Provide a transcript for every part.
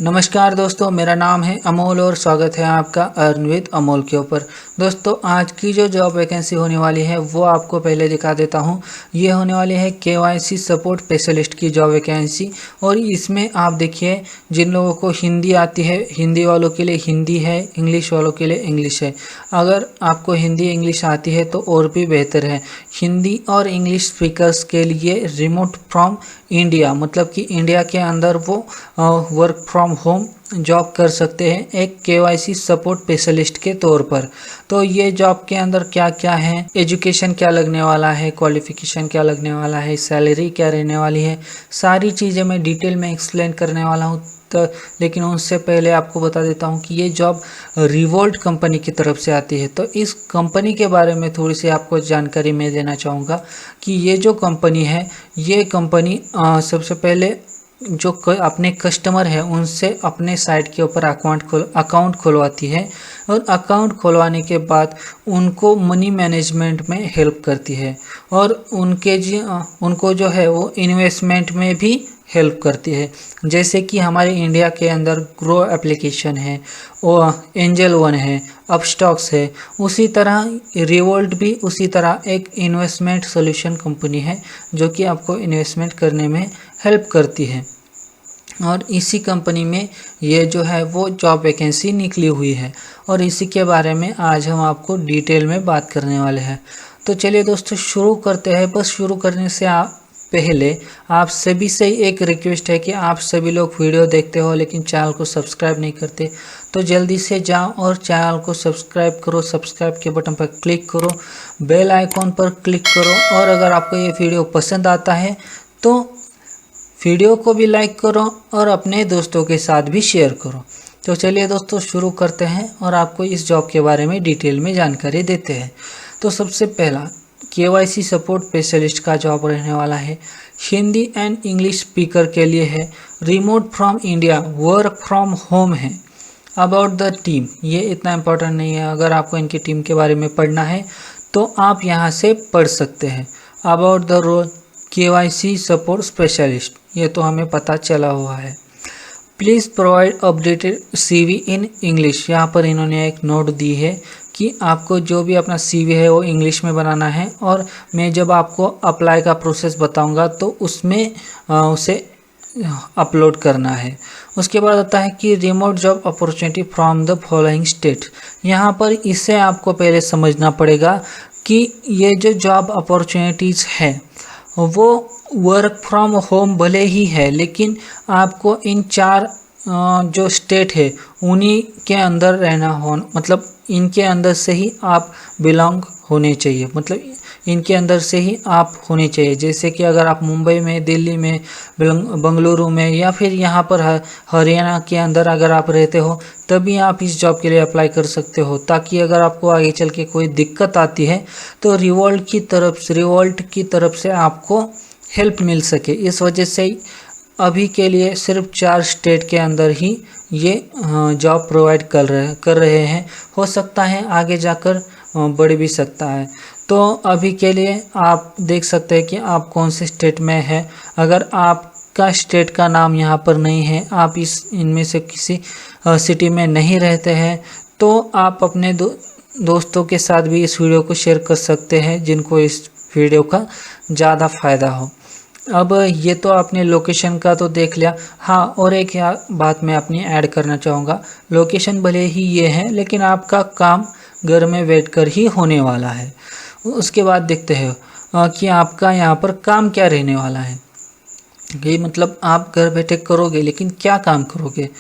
नमस्कार दोस्तों, मेरा नाम है अमोल और स्वागत है आपका अर्न विद अमोल के ऊपर। दोस्तों, आज की जो जॉब वैकेंसी होने वाली है वो आपको पहले दिखा देता हूं। ये होने वाली है KYC सपोर्ट स्पेशलिस्ट की जॉब वैकेंसी। और इसमें आप देखिए, जिन लोगों को हिंदी आती है, हिंदी वालों के लिए हिंदी है, इंग्लिश वालों के लिए इंग्लिश है। अगर आपको हिंदी इंग्लिश आती है तो और भी बेहतर है। हिंदी और इंग्लिश स्पीकर्स के लिए रिमोट फ्रॉम इंडिया, मतलब कि इंडिया के अंदर वो वर्क फ्रॉम होम जॉब कर सकते हैं एक KYC सपोर्ट स्पेशलिस्ट के तौर पर। तो ये जॉब के अंदर क्या क्या है, एजुकेशन क्या लगने वाला है, क्वालिफिकेशन क्या लगने वाला है, सैलरी क्या रहने वाली है, सारी चीज़ें मैं डिटेल में एक्सप्लेन करने वाला हूँ। तो लेकिन उससे पहले आपको बता देता हूँ कि ये जॉब रिवोल्ट कंपनी की तरफ से आती है। तो इस कंपनी के बारे में थोड़ी सी आपको जानकारी मैं देना चाहूँगा कि ये जो कंपनी है, ये कंपनी सबसे पहले जो अपने कस्टमर है उनसे अपने साइट के ऊपर अकाउंट खुलवाती है और अकाउंट खुलवाने के बाद उनको मनी मैनेजमेंट में हेल्प करती है और उनको जो है वो इन्वेस्टमेंट में भी हेल्प करती है। जैसे कि हमारे इंडिया के अंदर ग्रो एप्लीकेशन है, और एंजल वन है, अपस्टॉक्स है, उसी तरह रिवोल्ट भी उसी तरह एक इन्वेस्टमेंट सॉल्यूशन कंपनी है जो कि आपको इन्वेस्टमेंट करने में हेल्प करती है। और इसी कंपनी में ये जो है वो जॉब वैकेंसी निकली हुई है और इसी के बारे में आज हम आपको डिटेल में बात करने वाले हैं। तो चलिए दोस्तों, शुरू करते हैं। बस शुरू करने से पहले आप सभी से एक रिक्वेस्ट है कि आप सभी लोग वीडियो देखते हो लेकिन चैनल को सब्सक्राइब नहीं करते, तो जल्दी से जाओ और चैनल को सब्सक्राइब करो। सब्सक्राइब के बटन पर क्लिक करो, बेल आइकॉन पर क्लिक करो और अगर आपको ये वीडियो पसंद आता है तो वीडियो को भी लाइक करो और अपने दोस्तों के साथ भी शेयर करो। तो चलिए दोस्तों, शुरू करते हैं और आपको इस जॉब के बारे में डिटेल में जानकारी देते हैं। तो सबसे पहला KYC सपोर्ट स्पेशलिस्ट का जॉब रहने वाला है। हिंदी एंड इंग्लिश स्पीकर के लिए है। Remote from India, work from home है। अबाउट द टीम, ये इतना इम्पोर्टेंट नहीं है। अगर आपको इनकी टीम के बारे में पढ़ना है तो आप यहाँ से पढ़ सकते हैं। About the role KYC support specialist, ये तो हमें पता चला हुआ है। Please provide updated CV in English. यहाँ पर इन्होंने एक नोट दी है कि आपको जो भी अपना CV है वो इंग्लिश में बनाना है और मैं जब आपको अप्लाई का प्रोसेस बताऊंगा तो उसमें उसे अपलोड करना है। उसके बाद आता है कि remote job opportunity from the following state. यहाँ पर इसे आपको पहले समझना पड़ेगा कि ये जो जॉब अपॉर्चुनिटीज़ है वो वर्क फ्रॉम होम भले ही है, लेकिन आपको इन 4 जो स्टेट है उन्हीं के अंदर रहना हो, मतलब इनके अंदर से ही आप बिलोंग होने चाहिए, मतलब इनके अंदर से ही आप होने चाहिए। जैसे कि अगर आप मुंबई में, दिल्ली में, बंगलुरु में या फिर यहाँ पर हरियाणा के अंदर अगर आप रहते हो तभी आप इस जॉब के लिए अप्लाई कर सकते हो, ताकि अगर आपको आगे चल के कोई दिक्कत आती है तो रिवोल्ट की तरफ से आपको हेल्प मिल सके। इस वजह से अभी के लिए सिर्फ 4 स्टेट के अंदर ही ये जॉब प्रोवाइड कर रहे हैं। हो सकता है आगे जाकर बढ़ भी सकता है। तो अभी के लिए आप देख सकते हैं कि आप कौन से स्टेट में है। अगर आपका स्टेट का नाम यहाँ पर नहीं है, आप इनमें से किसी सिटी में नहीं रहते हैं, तो आप अपने दोस्तों के साथ भी इस वीडियो को शेयर कर सकते हैं जिनको इस वीडियो का ज़्यादा फ़ायदा हो। अब ये तो आपने लोकेशन का तो देख लिया। हाँ, और एक बात मैं अपनी ऐड करना चाहूँगा। लोकेशन भले ही ये है लेकिन आपका काम घर में बैठकर ही होने वाला है। उसके बाद देखते हैं कि आपका यहाँ पर काम क्या रहने वाला है। ये मतलब आप घर बैठे करोगे, लेकिन क्या काम करोगे?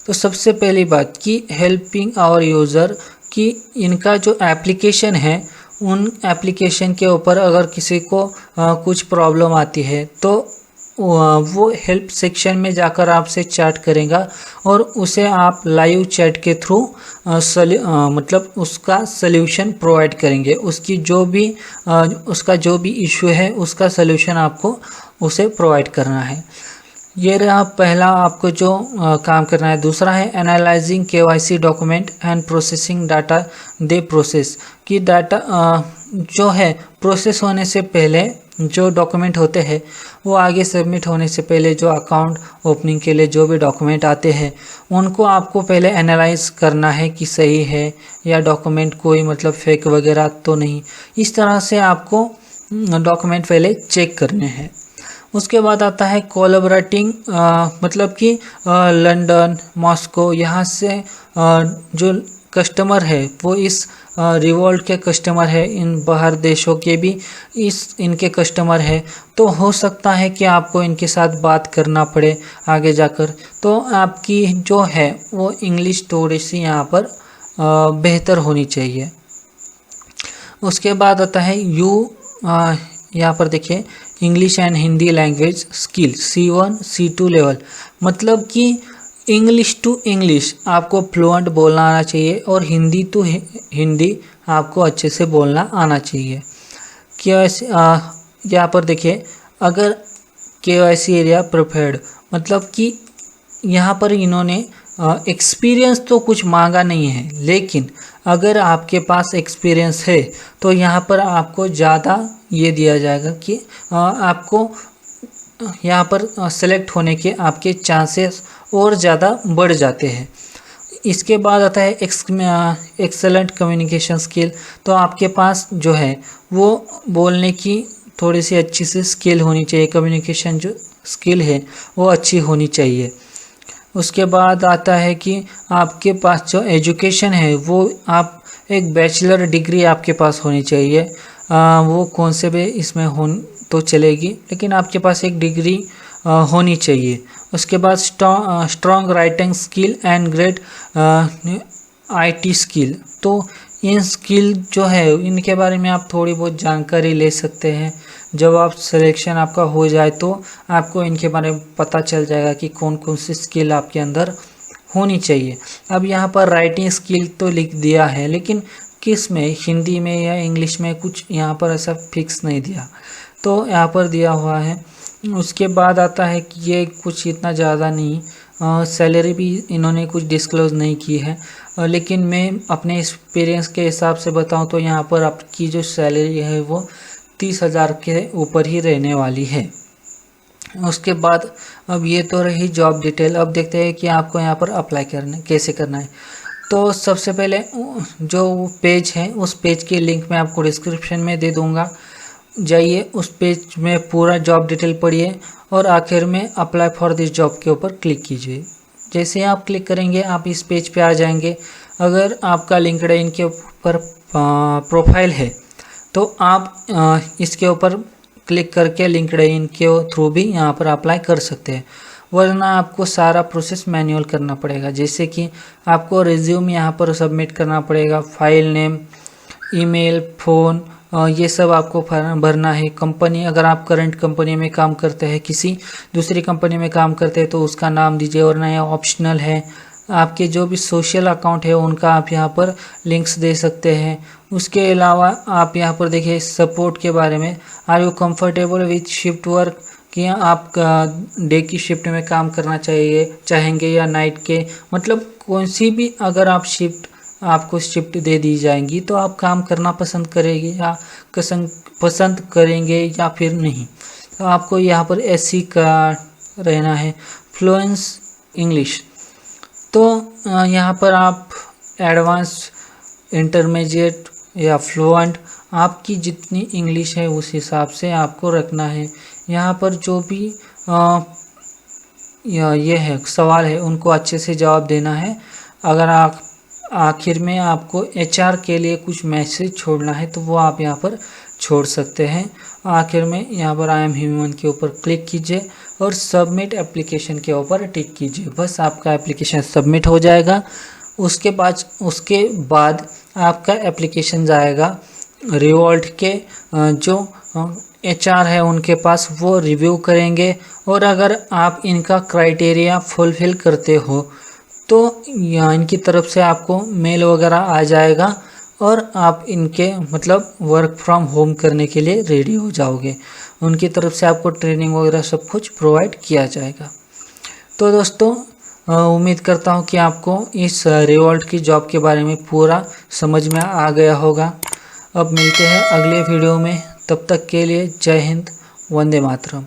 तो सबसे पहली बात कि हेल्पिंग आवर यूज़र, कि इनका जो एप्लीकेशन है उन एप्लीकेशन के ऊपर अगर किसी को कुछ प्रॉब्लम आती है तो वो हेल्प सेक्शन में जाकर आपसे चैट करेगा और उसे आप लाइव चैट के थ्रू मतलब उसका सल्यूशन प्रोवाइड करेंगे। उसका जो भी इशू है उसका सल्यूशन आपको उसे प्रोवाइड करना है। ये रहा पहला आपको जो काम करना है। दूसरा है analysing KYC document and processing data they process, कि डाटा जो है प्रोसेस होने से पहले जो डॉक्यूमेंट होते हैं वो आगे सबमिट होने से पहले जो अकाउंट ओपनिंग के लिए जो भी डॉक्यूमेंट आते हैं उनको आपको पहले एनालाइज करना है कि सही है या डॉक्यूमेंट कोई मतलब फेक वगैरह तो नहीं। इस तरह से आपको डॉक्यूमेंट पहले चेक करने हैं। उसके बाद आता है कोलैबोरेटिंग, मतलब कि लंदन, मॉस्को, यहाँ से जो कस्टमर है वो इस रिवॉल्ट के कस्टमर है, इन बाहर देशों के भी इनके कस्टमर है, तो हो सकता है कि आपको इनके साथ बात करना पड़े आगे जाकर। तो आपकी जो है वो इंग्लिश थोड़ी सी यहाँ पर बेहतर होनी चाहिए। उसके बाद आता है यहाँ पर देखिए English and Hindi language skill C1 C2 level, मतलब कि इंग्लिश टू इंग्लिश आपको फ्लुएंट बोलना आना चाहिए और हिंदी टू हिंदी आपको अच्छे से बोलना आना चाहिए। यहाँ पर देखिए अगर KYC एरिया प्रिपेयर्ड, मतलब कि यहाँ पर इन्होंने एक्सपीरियंस तो कुछ मांगा नहीं है, लेकिन अगर आपके पास एक्सपीरियंस है तो यहाँ पर आपको ज़्यादा ये दिया जाएगा कि आपको यहाँ पर सेलेक्ट होने के आपके चांसेस और ज़्यादा बढ़ जाते हैं। इसके बाद आता है एक्सेलेंट कम्युनिकेशन स्किल, तो आपके पास जो है वो बोलने की थोड़ी सी अच्छी सी स्किल होनी चाहिए, कम्युनिकेशन जो स्किल है वो अच्छी होनी चाहिए। उसके बाद आता है कि आपके पास जो एजुकेशन है वो आप एक बैचलर डिग्री आपके पास होनी चाहिए, वो कौन से भी इसमें हो तो चलेगी, लेकिन आपके पास एक डिग्री होनी चाहिए। उसके बाद strong writing skill and great IT skill, तो इन स्किल जो है इनके बारे में आप थोड़ी बहुत जानकारी ले सकते हैं। जब आप सिलेक्शन आपका हो जाए तो आपको इनके बारे में पता चल जाएगा कि कौन कौन सी स्किल आपके अंदर होनी चाहिए। अब यहाँ पर राइटिंग स्किल तो लिख दिया है, लेकिन किस में, हिंदी में या इंग्लिश में, कुछ यहाँ पर ऐसा फिक्स नहीं दिया, तो यहाँ पर दिया हुआ है। उसके बाद आता है कि ये कुछ इतना ज़्यादा नहीं, सैलरी भी इन्होंने कुछ डिस्क्लोज़ नहीं की है, लेकिन मैं अपने एक्सपीरियंस के हिसाब से बताऊं तो यहाँ पर आपकी जो सैलरी है वो 30,000 के ऊपर ही रहने वाली है। उसके बाद अब ये तो रही जॉब डिटेल। अब देखते हैं कि आपको यहाँ पर अप्लाई कैसे करना है। तो सबसे पहले जो पेज है उस पेज की लिंक मैं आपको डिस्क्रिप्शन में दे दूँगा, जाइए उस पेज में पूरा जॉब डिटेल पढ़िए और आखिर में अप्लाई फॉर दिस जॉब के ऊपर क्लिक कीजिए। जैसे आप क्लिक करेंगे आप इस पेज पे आ जाएंगे। अगर आपका लिंक्डइन के ऊपर प्रोफाइल है तो आप इसके ऊपर क्लिक करके लिंक्डइन के थ्रू भी यहाँ पर अप्लाई कर सकते हैं, वरना आपको सारा प्रोसेस मैनुअल करना पड़ेगा। जैसे कि आपको रिज्यूम यहाँ पर सबमिट करना पड़ेगा, फाइल नेम, ईमेल, फ़ोन, ये सब आपको भरना है। कंपनी, अगर आप करंट कंपनी में काम करते हैं, किसी दूसरी कंपनी में काम करते हैं तो उसका नाम दीजिए, वरना यह ऑप्शनल है। आपके जो भी सोशल अकाउंट है उनका आप यहाँ पर लिंक्स दे सकते हैं। उसके अलावा आप यहाँ पर देखिए सपोर्ट के बारे में, are you comfortable with shift work, कि आप डे की शिफ्ट में काम करना चाहेंगे या नाइट के, मतलब कौन सी भी अगर आप आपको शिफ्ट दे दी जाएंगी तो आप काम करना पसंद करेंगे या पसंद करेंगे या फिर नहीं। तो आपको यहाँ पर SC का रहना है। फ्लुएंस इंग्लिश, तो यहाँ पर आप एडवांस, इंटरमीडिएट या फ्लुएंट, आपकी जितनी इंग्लिश है उस हिसाब से आपको रखना है। यहाँ पर जो भी ये है सवाल है उनको अच्छे से जवाब देना है। अगर आप आखिर में आपको HR के लिए कुछ मैसेज छोड़ना है तो वो आप यहाँ पर छोड़ सकते हैं। आखिर में यहाँ पर आई एम ह्यूमन के ऊपर क्लिक कीजिए और सबमिट एप्लीकेशन के ऊपर टिक कीजिए, बस आपका एप्लीकेशन सबमिट हो जाएगा। उसके बाद आपका एप्लीकेशन जाएगा रिवॉल्ट के जो HR है उनके पास, वो रिव्यू करेंगे और अगर आप इनका क्राइटेरिया फुलफिल करते हो तो इनकी तरफ से आपको मेल वगैरह आ जाएगा और आप इनके मतलब वर्क फ्रॉम होम करने के लिए रेडी हो जाओगे। उनकी तरफ से आपको ट्रेनिंग वगैरह सब कुछ प्रोवाइड किया जाएगा। तो दोस्तों उम्मीद करता हूँ कि आपको इस रिवॉल्ट की जॉब के बारे में पूरा समझ में आ गया होगा। अब मिलते हैं अगले वीडियो में, तब तक के लिए जय हिंद, वंदे मातरम।